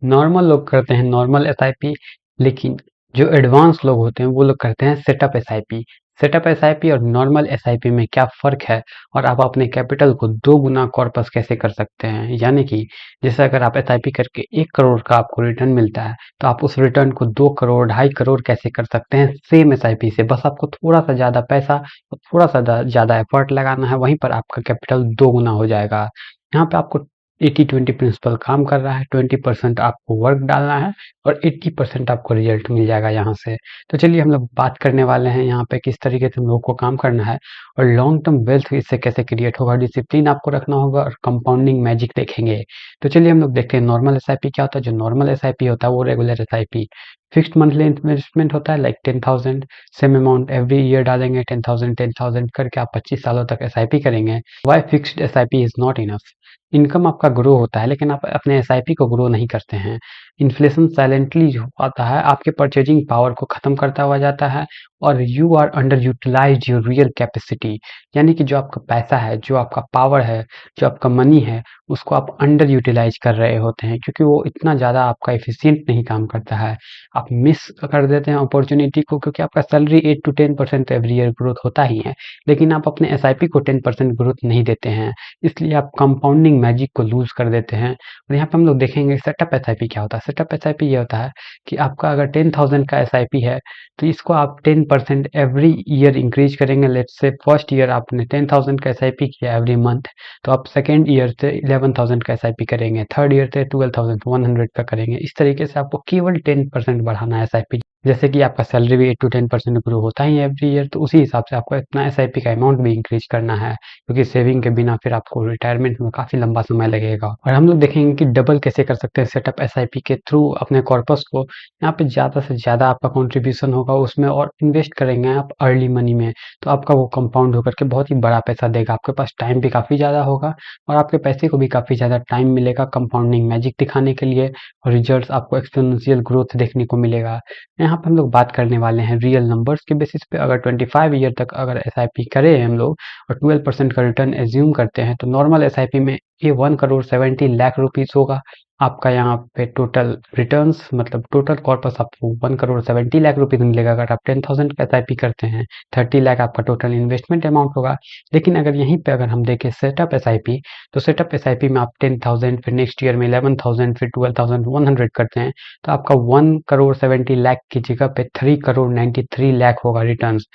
Normal लोग करते हैं नॉर्मल एसआईपी, लेकिन जो एडवांस लोग होते हैं वो लोग करते हैं सेटअप एसआईपी। सेटअप एसआईपी और नॉर्मल एसआईपी में क्या फ़र्क है और आप अपने कैपिटल को 2 गुना कॉर्पस कैसे कर सकते हैं? यानी कि जैसे अगर आप एसआईपी करके 1 करोड़ का आपको रिटर्न मिलता है, तो आप उस रिटर्न को 2 करोड़, 2.5 करोड़ कैसे कर सकते हैं सेम एसआईपी से? बस आपको थोड़ा-सा ज़्यादा पैसा और थोड़ा-सा ज़्यादा एफर्ट लगाना है, वहीं पर आपका कैपिटल 2 गुना हो जाएगा। यहाँ पे आपको 80-20 प्रिंसिपल काम कर रहा है, 20% आपको वर्क डालना है और 80% आपको रिजल्ट मिल जाएगा यहाँ से। तो चलिए हम लोग बात करने वाले हैं यहाँ पे किस तरीके से हम लोग को काम करना है और लॉन्ग टर्म वेल्थ इससे कैसे क्रिएट होगा, डिसिप्लिन आपको रखना होगा और कंपाउंडिंग मैजिक देखेंगे। तो चलिए हम लोग देखते हैं नॉर्मल एसआईपी क्या होता है। जो नॉर्मल एसआईपी होता है वो regular SIP fixed monthly investment होता है, like 10,000 same amount every year डालेंगे, 10,000 करके आप 25 सालों तक एसआईपी करेंगे। Why fixed SIP is not enough? Income आपका ग्रो होता है लेकिन आप अपने एसआईपी को ग्रो नहीं करते हैं। इन्फ्लेशन साइलेंटली जो आता है आपके परचेजिंग पावर को खत्म करता हुआ जाता है और you are under utilize your real capacity. यानी कि जो आपका पैसा है, जो आपका पावर है, जो आपका मनी है, उसको आप अंडर यूटिलाइज कर रहे होते हैं क्योंकि वो इतना ज़्यादा आपका एफिशिएंट नहीं काम करता है। आप मिस कर देते हैं अपॉर्चुनिटी को क्योंकि आपका salary 8 to 10% every year growth होता ही है, लेकिन आप अपने एसआईपी को 10% ग्रोथ नहीं देते हैं। इसलिए आप कंपाउंडिंग मैजिक को लूज कर देते हैं। और यहाँ पे हम लोग देखेंगे सेटअप एसआईपी क्या होता है। सेटअप एसआईपी ये होता है कि आपका अगर 10,000 का एसआईपी है तो इसको आप 10% एवरी ईयर इंक्रीज करेंगे। लेट्स से फर्स्ट ईयर आपने 10,000 का एसआईपी किया एवरी मंथ, तो आप सेकेंड ईयर से 11,000 का एसआईपी करेंगे, थर्ड ईयर से 12,100 का करेंगे। इस तरीके से आपको केवल 10% बढ़ाना है एसआईपी। जैसे कि आपका सैलरी भी 8 to 10% ग्रो होता ही है एवरी ईयर, तो उसी हिसाब से आपको इतना एसआईपी का अमाउंट भी इंक्रीज करना है क्योंकि सेविंग के बिना फिर आपको रिटायरमेंट में काफ़ी लंबा समय लगेगा। और हम लोग देखेंगे कि डबल कैसे कर सकते हैं सेटअप एसआईपी के थ्रू अपने कॉर्पस को। यहाँ पे ज़्यादा से ज़्यादा आपका कंट्रीब्यूशन होगा उसमें और इन्वेस्ट करेंगे आप अर्ली मनी में, तो आपका वो कंपाउंड होकर के बहुत ही बड़ा पैसा देगा। आपके पास टाइम भी काफ़ी ज़्यादा होगा और आपके पैसे को भी काफ़ी ज़्यादा टाइम मिलेगा कंपाउंडिंग मैजिक दिखाने के लिए और रिजल्ट आपको एक्सपोनेंशियल ग्रोथ देखने को मिलेगा। यहाँ पे हम लोग बात करने वाले हैं रियल नंबर्स के बेसिस पे। अगर 25 ईयर तक अगर एसआईपी करें हम लोग और 12% का रिटर्न एज्यूम करते हैं तो नॉर्मल एसआईपी में ये 1 करोड़ 70 लाख रुपीज होगा। आपका यहाँ पे टोटल रिटर्न्स मतलब टोटल कॉर्पस आपको 1 करोड़ 70 लाख रुपीज मिलेगा अगर आप 10,000 का एसआईपी करते हैं। 30 लाख आपका टोटल इन्वेस्टमेंट अमाउंट होगा। लेकिन अगर यहीं पे अगर हम देखें सेटअप एसआईपी, तो सेटअप एसआईपी में आप 10,000 फिर नेक्स्ट ईयर में 11,000 फिर 12,100 करते हैं, तो आपका 1 करोड़ 70 लाख की जगह पे 3 करोड़ 93 लाख होगा रिटर्न्स।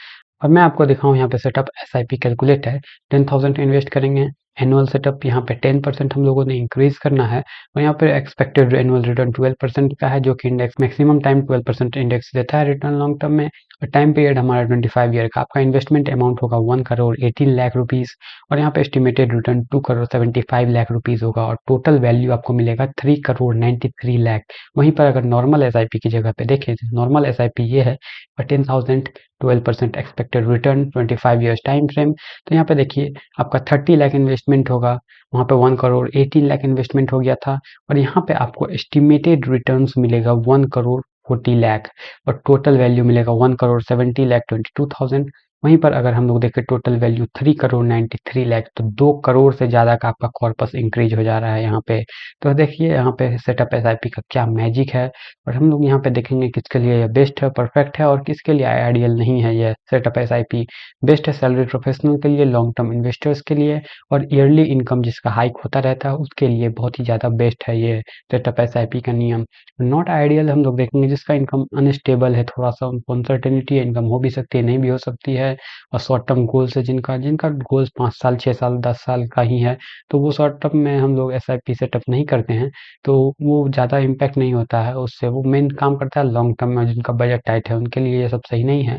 और मैं आपको दिखाऊं यहाँ पे सेटअप एसआईपी कैलकुलेट है। 10,000 इन्वेस्ट करेंगे, एनुअल सेटअप यहाँ पे 10% हम लोगों ने इंक्रीज करना है और यहाँ पे एक्सपेक्टेड एनुअल रिटर्न 12% का है जो कि इंडेक्स मैक्सिमम टाइम 12% इंडेक्स देता है रिटर्न लॉन्ग टर्म में। और टाइम पीरियड हमारा 25 ईयर का। आपका इन्वेस्टमेंट अमाउंट होगा 1 करोड़ 18 लाख रुपीज और यहाँ पे estimated return 2 crore 75 lakh rupees होगा और टोटल वैल्यू आपको मिलेगा 3 करोड़ 93 लाख। वहीं पर अगर नॉर्मल एसआईपी की जगह पे देखें तो नॉर्मल एसआईपी ये है और 10,000 12% expected return 25 years time frame. तो यहाँ पे देखिए आपका 30 लाख इन्वेस्टमेंट होगा, वहाँ पे 1 करोड़ 18 लाख इन्वेस्टमेंट हो गया था और यहाँ पे आपको एस्टिमेटेड रिटर्न्स मिलेगा 1 करोड़ 40 लाख और टोटल वैल्यू मिलेगा 1 करोड़ 70 लाख 22,000। वहीं पर अगर हम लोग देखें टोटल वैल्यू 3 करोड़ 93 लाख, तो 2 करोड़ से ज़्यादा का आपका कॉर्पस इंक्रीज हो जा रहा है यहाँ पे। तो देखिए यहाँ पे सेटअप एसआईपी का क्या मैजिक है और हम लोग यहाँ पे देखेंगे किसके लिए यह बेस्ट है, परफेक्ट है और किसके लिए आइडियल नहीं है। यह सेटअप एसआईपी बेस्ट है सैलरी प्रोफेशनल के लिए, लॉन्ग टर्म इन्वेस्टर्स के लिए और ईयरली इनकम जिसका हाइक होता रहता है उसके लिए बहुत ही ज़्यादा बेस्ट है ये सेटअप एसआईपी का नियम। नॉट आइडियल हम लोग देखेंगे जिसका इनकम अनस्टेबल है, थोड़ा सा उनको अनसर्टेनिटी है, इनकम हो भी सकती है नहीं भी हो सकती है और शॉर्ट टर्म गोल्स है जिनका जिनका गोल्स 5 साल 6 साल 10 साल का ही है, तो वो शॉर्ट टर्म में हम लोग एसआईपी सेटअप नहीं करते हैं, तो वो ज़्यादा इम्पैक्ट नहीं होता है उससे। वो मेन काम करता है लॉन्ग टर्म में जिनका बजट टाइट है उनके लिए ये सब सही नहीं है।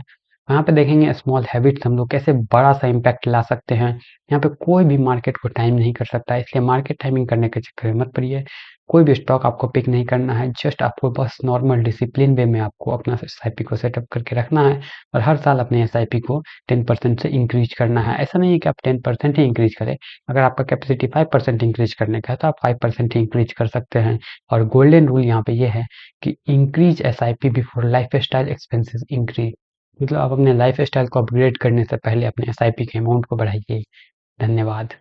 यहाँ पे देखेंगे स्मॉल हैबिट्स हम लोग कैसे बड़ा सा इम्पैक्ट ला सकते हैं। यहाँ पे कोई भी मार्केट को टाइम नहीं कर सकता है, इसलिए मार्केट टाइमिंग करने के चक्कर में मत पड़िए। कोई भी स्टॉक आपको पिक नहीं करना है, जस्ट आपको बस नॉर्मल डिसिप्लिन वे में आपको अपना एसआईपी को सेटअप करके रखना है और हर साल अपने एसआईपी को 10% से इंक्रीज करना है। ऐसा नहीं है कि आप 10% ही इंक्रीज करें, अगर आपका कैपेसिटी 5% इंक्रीज करने का है तो आप 5% ही इंक्रीज कर सकते हैं। और गोल्डन रूल यहाँ पे ये है कि increase SIP before life style expenses increase. मतलब आप अपने लाइफ स्टाइल को अपग्रेड करने से पहले अपने एसआईपी के अमाउंट को बढ़ाइए। धन्यवाद।